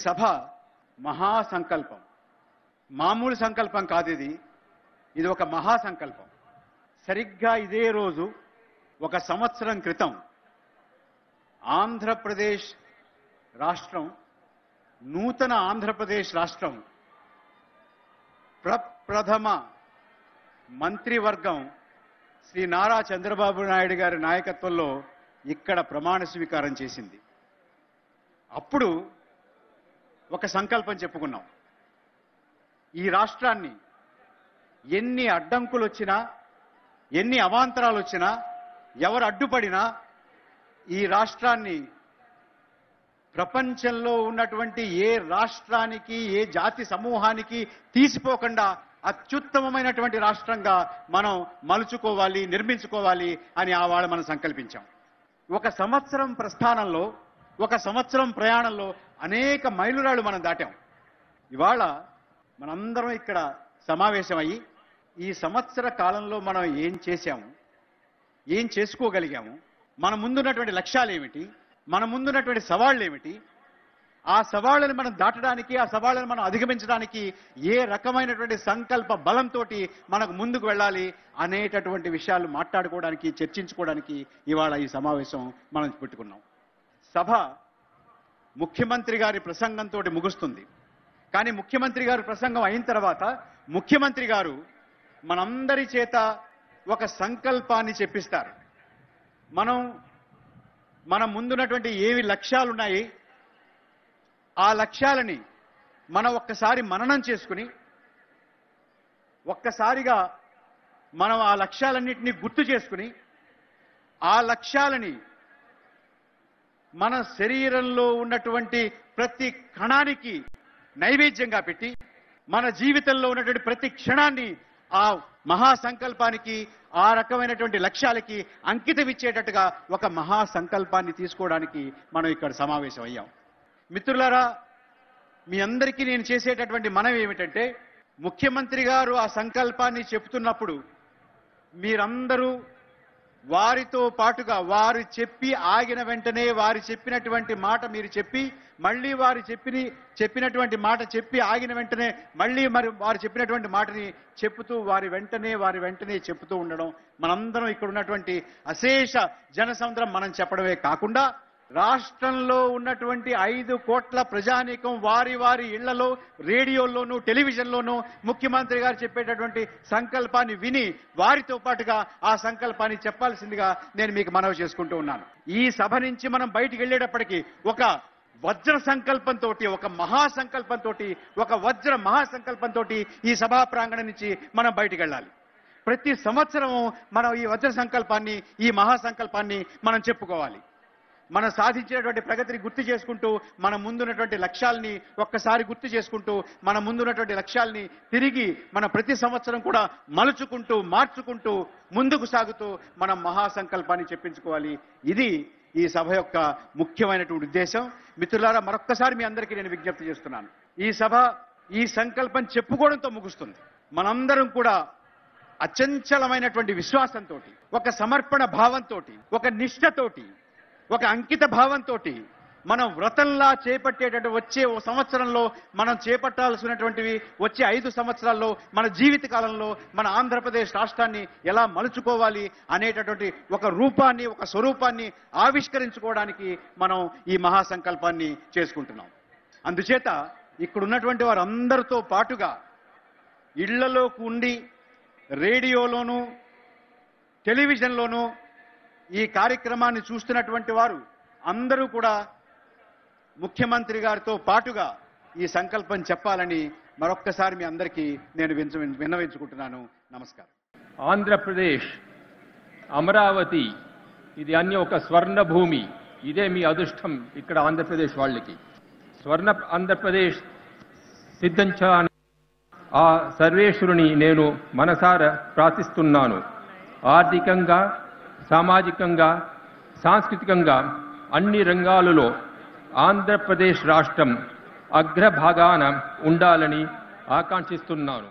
సభ మహాసంకల్పం, మామూలు సంకల్పం కాదు. ఇది ఒక మహాసంకల్పం. సరిగ్గా ఇదే రోజు ఒక సంవత్సరం క్రితం ఆంధ్రప్రదేశ్ రాష్ట్రం, నూతన ఆంధ్రప్రదేశ్ రాష్ట్రం ప్రప్రథమ మంత్రివర్గం శ్రీ నారా చంద్రబాబు నాయుడు గారి నాయకత్వంలో ఇక్కడ ప్రమాణ స్వీకారం చేసింది. అప్పుడు ఒక సంకల్పం చెప్పుకున్నాం. ఈ రాష్ట్రాన్ని ఎన్ని అడ్డంకులు వచ్చినా, ఎన్ని అవాంతరాలు వచ్చినా, ఎవరు అడ్డుపడినా ఈ రాష్ట్రాన్ని ప్రపంచంలో ఉన్నటువంటి ఏ రాష్ట్రానికి, ఏ జాతి సమూహానికి తీసిపోకుండా అత్యుత్తమమైనటువంటి రాష్ట్రంగా మనం మలుచుకోవాలి, నిర్మించుకోవాలి అని ఆవాళ మనం సంకల్పించాం. ఒక సంవత్సరం ప్రస్థానంలో, ఒక సంవత్సరం ప్రయాణంలో అనేక మైలురాళ్లు మనం దాటాం. ఇవాళ మనందరం ఇక్కడ సమావేశమయ్యి ఈ సంవత్సర కాలంలో మనం ఏం చేశాము, ఏం చేసుకోగలిగాము, మన ముందున్నటువంటి లక్ష్యాలు ఏమిటి, మన ముందున్నటువంటి సవాళ్లు ఏమిటి, ఆ సవాళ్లను మనం దాటడానికి, ఆ సవాళ్లను మనం అధిగమించడానికి ఏ రకమైనటువంటి సంకల్ప బలంతో మనకు ముందుకు వెళ్ళాలి అనేటటువంటి విషయాలు మాట్లాడుకోవడానికి, చర్చించుకోవడానికి ఇవాళ ఈ సమావేశం మనం పెట్టుకున్నాం. సభ ముఖ్యమంత్రి గారి ప్రసంగంతో ముగుస్తుంది. కానీ ముఖ్యమంత్రి గారి ప్రసంగం అయిన తర్వాత ముఖ్యమంత్రి గారు మనందరి చేత ఒక సంకల్పాన్ని చెప్పిస్తారు. మన ముందున్నటువంటి ఏవి లక్ష్యాలు ఉన్నాయి, ఆ లక్ష్యాలని మనం ఒక్కసారి మననం చేసుకుని, ఒక్కసారిగా మనం ఆ లక్ష్యాలన్నింటినీ గుర్తు చేసుకుని, ఆ లక్ష్యాలని మన శరీరంలో ఉన్నటువంటి ప్రతి కణానికి నైవేద్యంగా పెట్టి, మన జీవితంలో ఉన్నటువంటి ప్రతి క్షణాన్ని ఆ మహాసంకల్పానికి, ఆ రకమైనటువంటి లక్ష్యాలకి అంకితం ఇచ్చేటట్టుగా ఒక మహాసంకల్పాన్ని తీసుకోవడానికి మనం ఇక్కడ సమావేశం అయ్యాం. మిత్రులారా, మీ అందరికీ నేను చేసేటటువంటి మనవి ఏమిటంటే, ముఖ్యమంత్రి గారు ఆ సంకల్పాన్ని చెప్తున్నప్పుడు మీరందరూ వారితో పాటుగా వారు చెప్పి ఆగిన వెంటనే వారు చెప్పినటువంటి మాట మీరు చెప్పి, మళ్ళీ వారు చెప్పినటువంటి మాట చెప్పి ఆగిన వెంటనే మళ్ళీ మరి వారు చెప్పినటువంటి మాటని చెప్పుతూ వారి వెంటనే చెప్తూ ఉండడం, మనందరం ఇక్కడ ఉన్నటువంటి అశేష జనసముద్రం మనం చెప్పడమే కాకుండా రాష్ట్రంలో ఉన్నటువంటి 5 కోట్ల ప్రజానీకం వారి వారి ఇళ్లలో, రేడియోల్లోనూ, టెలివిజన్లోనూ ముఖ్యమంత్రి గారు చెప్పేటటువంటి సంకల్పాన్ని విని వారితో పాటుగా ఆ సంకల్పాన్ని చెప్పాల్సిందిగా నేను మీకు మనవి చేసుకుంటూ ఉన్నాను. ఈ సభ నుంచి మనం బయటికి వెళ్ళేటప్పటికీ ఒక వజ్ర సంకల్పంతో, ఒక మహాసంకల్పంతో, ఒక వజ్ర మహాసంకల్పంతో ఈ సభా ప్రాంగణం నుంచి మనం బయటికి వెళ్ళాలి. ప్రతి సంవత్సరము మనం ఈ వజ్ర సంకల్పాన్ని, ఈ మహాసంకల్పాన్ని మనం చెప్పుకోవాలి. మనం సాధించినటువంటి ప్రగతిని గుర్తు చేసుకుంటూ, మన ముందున్నటువంటి లక్ష్యాల్ని ఒక్కసారి గుర్తు చేసుకుంటూ, మన ముందున్నటువంటి లక్ష్యాల్ని తిరిగి మన ప్రతి సంవత్సరం కూడా మలుచుకుంటూ, మార్చుకుంటూ, ముందుకు సాగుతూ మనం మహాసంకల్పాన్ని చెప్పించుకోవాలి. ఇది ఈ సభ యొక్క ముఖ్యమైనటువంటి ఉద్దేశం. మిత్రులారా, మరొక్కసారి మీ అందరికీ నేను విజ్ఞప్తి చేస్తున్నాను. ఈ సభ ఈ సంకల్పం చెప్పుకోవడంతో ముగుస్తుంది. మనందరం కూడా అచంచలమైనటువంటి విశ్వాసంతో, ఒక సమర్పణ భావంతో, ఒక నిష్ఠతోటి, ఒక అంకిత భావంతో మనం వ్రతంలా చేపట్టేటటువంటి వచ్చే ఓ సంవత్సరంలో మనం చేపట్టాల్సినటువంటివి వచ్చే 5 సంవత్సరాల్లో మన జీవిత కాలంలో మన ఆంధ్రప్రదేశ్ రాష్ట్రాన్ని ఎలా మలుచుకోవాలి అనేటటువంటి ఒక రూపాన్ని, ఒక స్వరూపాన్ని ఆవిష్కరించుకోవడానికి మనం ఈ మహాసంకల్పాన్ని చేసుకుంటున్నాం. అందుచేత ఇక్కడ ఉన్నటువంటి వారందరితో పాటుగా ఇళ్లలోకి ఉండి రేడియోలోనూ, టెలివిజన్లోనూ ఈ కార్యక్రమాన్ని చూస్తున్నటువంటి వారు అందరూ కూడా ముఖ్యమంత్రి గారితో పాటుగా ఈ సంకల్పం చెప్పాలని మరొక్కసారి మీ అందరికీ నేను విన్నవించుకుంటున్నాను. నమస్కారం. ఆంధ్రప్రదేశ్, అమరావతి ఇది అన్ని ఒక స్వర్ణ భూమి. ఇదే మీ అదృష్టం. ఇక్కడ ఆంధ్రప్రదేశ్ వాళ్ళకి స్వర్ణ ఆంధ్రప్రదేశ్ సిద్ధించాలని ఆ సర్వేశ్వరుని నేను మనసారా ప్రార్థిస్తున్నాను. ఆర్థికంగా, సామాజికంగా, సాంస్కృతికంగా అన్ని రంగాలలో ఆంధ్రప్రదేశ్ రాష్ట్రం అగ్రభాగాన ఉండాలని ఆకాంక్షిస్తున్నాను.